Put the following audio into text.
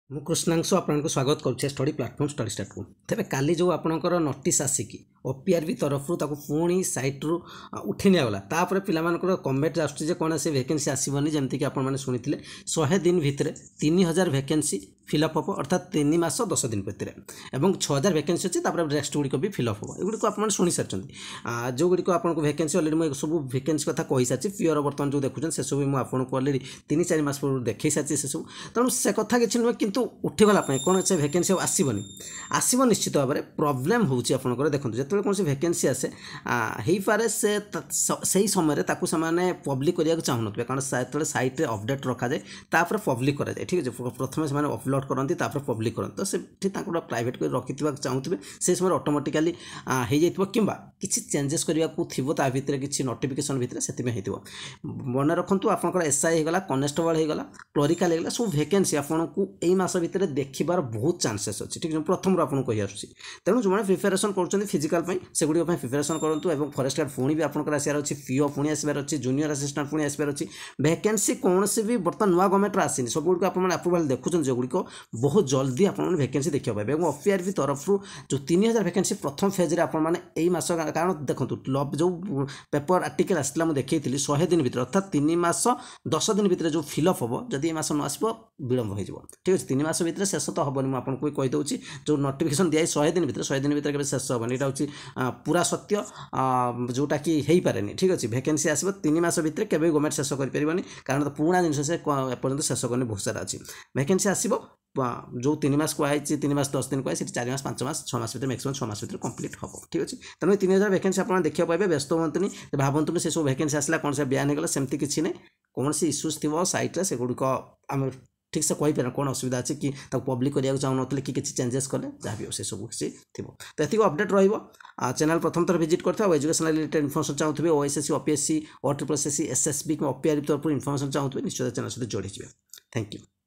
ମୁଁ କୃଷ୍ଣାଂଶୁ ଆପଣଙ୍କୁ ସ୍ୱାଗତ କରୁଛି ଷ୍ଟଡି ପ୍ଲାଟଫର୍ମ ଷ୍ଟଡି ଷ୍ଟାର୍ଟକୁ। ତେବେ କାଲି ଯେଉଁ ଆପଣଙ୍କର ନୋଟିସ୍ ଆସିକି OPRB ତରଫରୁ ତାକୁ ପୁଣି ସାଇଟ୍ରୁ ଉଠାଇ ନିଆଗଲା, ତାପରେ ପିଲାମାନଙ୍କର କମେଣ୍ଟ ଆସୁଛି ଯେ କୌଣସି ଭ୍ୟାକେନ୍ସି ଆସିବନି। ଯେମିତିକି ଆପଣମାନେ ଶୁଣିଥିଲେ 100 ଦିନ ଭିତରେ 3000 ଭ୍ୟାକେନ୍ସି ଫିଲ୍ଅପ୍ ହେବ, ଅର୍ଥାତ୍ 3 ମାସ 10 ଦିନ ଭିତରେ, ଏବଂ 6000 ଭ୍ୟାକେନ୍ସି ଅଛି। ତାପରେ ରେଷ୍ଟ ଗୁଡ଼ିକ ବି ଫିଲ୍ଅପ୍ ହେବ। ଏଗୁଡ଼ିକ ଆପଣମାନେ ଶୁଣିସାରିଛନ୍ତି। ଯେଉଁଗୁଡ଼ିକ ଆପଣଙ୍କୁ ଭ୍ୟାକେନ୍ସି ଅଲରେଡ଼ି ମୁଁ ସବୁ ଭ୍ୟାକେନ୍ସି କଥା କହିସାରିଛି। ପିଓର ବର୍ତ୍ତମାନ ଯେଉଁ ଦେଖୁଛନ୍ତି ସେସବୁ ମୁଁ ଆପଣଙ୍କୁ ଅଲରେଡ଼ି 3-4 ମାସ ପୂର୍ବରୁ ଦେଖାଇ ସାରିଛି ସେସବୁ। ତେଣୁ ସେ କଥା କିଛି ନୁହେଁ, କିନ୍ତୁ ଉଠିଗଲା ପାଇଁ କୌଣସି ଭ୍ୟାକେନ୍ସି ଆଉ ଆସିବ ନିଶ୍ଚିତ ଭାବରେ। ପ୍ରୋବ୍ଲେମ୍ ହେଉଛି ଆପଣଙ୍କର, ଦେଖନ୍ତୁ, ଯେତେବେଳେ କୌଣସି ଭ୍ୟାକେନ୍ସି ଆସେ ହେଇପାରେ ସେଇ ସମୟରେ ତାକୁ ସେମାନେ ପବ୍ଲିକ୍ କରିବାକୁ ଚାହୁଁନଥିବେ, କାରଣ ଯେତେବେଳେ ସାଇଟ୍ରେ ଅପଡେଟ୍ ରଖାଯାଏ ତାପରେ ପବ୍ଲିକ୍ କରାଯାଏ। ଠିକ୍ ଅଛି, ପ୍ରଥମେ ସେମାନେ ଅପଲୋଡ଼ କରନ୍ତି ତାପରେ ପବ୍ଲିକ୍ କରନ୍ତି। ତ ସେଠି ତାଙ୍କୁ ପ୍ରାଇଭେଟ୍ କରି ରଖିଥିବା ଚାହୁଁଥିବେ, ସେ ସମୟରେ ଅଟୋମେଟିକାଲି ହେଇଯାଇଥିବ, କିମ୍ବା କିଛି ଚେଞ୍ଜେସ୍ କରିବାକୁ ଥିବ ତା ଭିତରେ, କିଛି ନୋଟିଫିକେସନ୍ ଭିତରେ, ସେଥିପାଇଁ ହେଇଥିବ। ମନେ ରଖନ୍ତୁ, ଆପଣଙ୍କର SI ହେଇଗଲା, କନେଷ୍ଟବଳ ହେଇଗଲା, କ୍ଲରିକାଲ ହେଇଗଲା, ସବୁ ଭ୍ୟାକେନ୍ସି ଆପଣଙ୍କୁ ଏଇ ମାସ ଭିତରେ ଦେଖିବାର ବହୁତ ଚାନ୍ସେସ୍ ଅଛି। ଠିକ୍ ଅଛି, ପ୍ରଥମରୁ ଆପଣଙ୍କୁ କହି ଆସୁଛି। ତେଣୁ ଯେଉଁମାନେ ପ୍ରିପାରେସନ୍ କରୁଛନ୍ତି ଫିଜିକାଲ ପାଇଁ, ସେଗୁଡ଼ିକ ପାଇଁ ପ୍ରିପାରେସନ୍ କରନ୍ତୁ। ଏବଂ ଫରେଷ୍ଟ ଗାର୍ଡ଼ ପୁଣି ବି ଆପଣଙ୍କର ଆସିବାର ଅଛି, PO ପୁଣି ଆସିବାର ଅଛି, ଜୁନିୟର ଆସିଷ୍ଟାଣ୍ଟ ପୁଣି ଆସିବାର ଅଛି। ଭ୍ୟାକେନ୍ସି କୌଣସି ବି ବର୍ତ୍ତମାନ ନୂଆ ଗଭର୍ଣ୍ଣମେଣ୍ଟର ଆସିନି, ସବୁଗୁଡ଼ିକ ଆପଣମାନେ ଆପ୍ରୁଭାଲ୍ ଦେଖୁଛନ୍ତି, ଯେଗୁଡ଼ିକ ବହୁତ ଜଲ୍ଦି ଆପଣମାନେ ଭ୍ୟାକେନ୍ସି ଦେଖିବାକୁ ପାଇବେ। ଏବଂ OPRB ତରଫରୁ ଯେଉଁ 3000 ଭ୍ୟାକେନ୍ସି ପ୍ରଥମ ଫେଜ୍ରେ ଆପଣମାନେ ଏଇ ମାସ, କାରଣ ଦେଖନ୍ତୁ ଯେଉଁ ପେପର ଆର୍ଟିକଲ ଆସିଥିଲା ମୁଁ ଦେଖେଇଥିଲି 100 ଦିନ ଭିତରେ, ଅର୍ଥାତ୍ 3 ମାସ 10 ଦିନ ଭିତରେ ଯେଉଁ ଫିଲ୍ଅପ୍ ହେବ, ଯଦି ଏ ମାସ ନ ଆସିବ ବିଳମ୍ବ ହୋଇଯିବ। ଠିକ୍ ଅଛି, 3 ମାସ ଭିତରେ ଶେଷ ତ ହେବନି, ମୁଁ ଆପଣଙ୍କୁ ବି କହିଦେଉଛି। ଯେଉଁ ନୋଟିଫିକେସନ୍ ଦିଆଯାଏ 100 ଦିନ ଭିତରେ କେବେ ଶେଷ ହେବନି, ଏଇଟା ହେଉଛି ପୁରା ସତ୍ୟ, ଯେଉଁଟାକି ହେଇପାରେନି। ଠିକ୍ ଅଛି, ଭ୍ୟାକେନ୍ସି ଆସିବ 3 ମାସ ଭିତରେ, କେବେ ଗଭର୍ଣ୍ଣମେଣ୍ଟ ଶେଷ କରିପାରିବନି, କାରଣ ପୁରୁଣା ଜିନିଷ ସେ ଏପର୍ଯ୍ୟନ୍ତ ଶେଷ କରିନି, ବହୁତ ସାରା ଅଛି। ଭ୍ୟାକେନ୍ସି ଆସିବ, ଯେଉଁ 3 ମାସ କୁହାଯାଇଛି, 3 ମାସ 10 ଦିନ କୁହାଯାଇଛି, ସେଠି 4 ମାସ 5 ମାସ 6 ମାସ ଭିତରେ, ମ୍ୟାକ୍ସିମମ୍ 6 ମାସ ଭିତରେ କମ୍ପ୍ଲିଟ୍ ହେବ। ଠିକ୍ ଅଛି, ତେଣୁ 3000 ଭ୍ୟାକେନ୍ସି ଆପଣ ଦେଖିବାକୁ ପାଇବେ। ବ୍ୟସ୍ତ ହୁଅନ୍ତୁନି, ଭାବନ୍ତୁନି ସେସବୁ ଭ୍ୟାକେନ୍ସି ଆସିଲା କ'ଣ ସେ ବ୍ୟାନ୍ ହେଇଗଲା, ସେମିତି କିଛି ନାହିଁ। କୌଣସି ଇସ୍ୟୁଜ୍ ଥିବ ସାଇଟ୍ରେ, ସେଗୁଡ଼ିକ ଆମେ ଠିକ୍ ସେ କହିପାରିବା କ'ଣ ଅସୁବିଧା ଅଛି, କି ତାକୁ ପବ୍ଲିକ୍ କରିବାକୁ ଚାହୁଁନଥିଲେ, କି କିଛି ଚେଞ୍ଜେସ୍ କଲେ, ଯାହା ବି ସେ ସବୁ କିଛି ଥିବ। ତ ଏତିକି ଅପଡେଟ୍ ରହିବ। ଚ୍ୟାନେଲ୍ ପ୍ରଥମ ଥର ଭିଜିଟ୍ କରିଥିବେ, ଆଉ ଏଜୁକେସନାଲ୍ ରିଲେଟେଡ୍ ଇନଫର୍ମେସନ୍ ଚାହୁଁଥିବେ, OSSC, OPSC, OSSC, SSB କିମ୍ବା OPRB ତରଫରୁ ଇନଫର୍ମେସନ୍ ଚାହୁଁଥିବେ, ନିଶ୍ଚିତ ଚ୍ୟାନେଲ୍ ସହିତ ଯୋଡ଼ିଯିବେ। Thank you.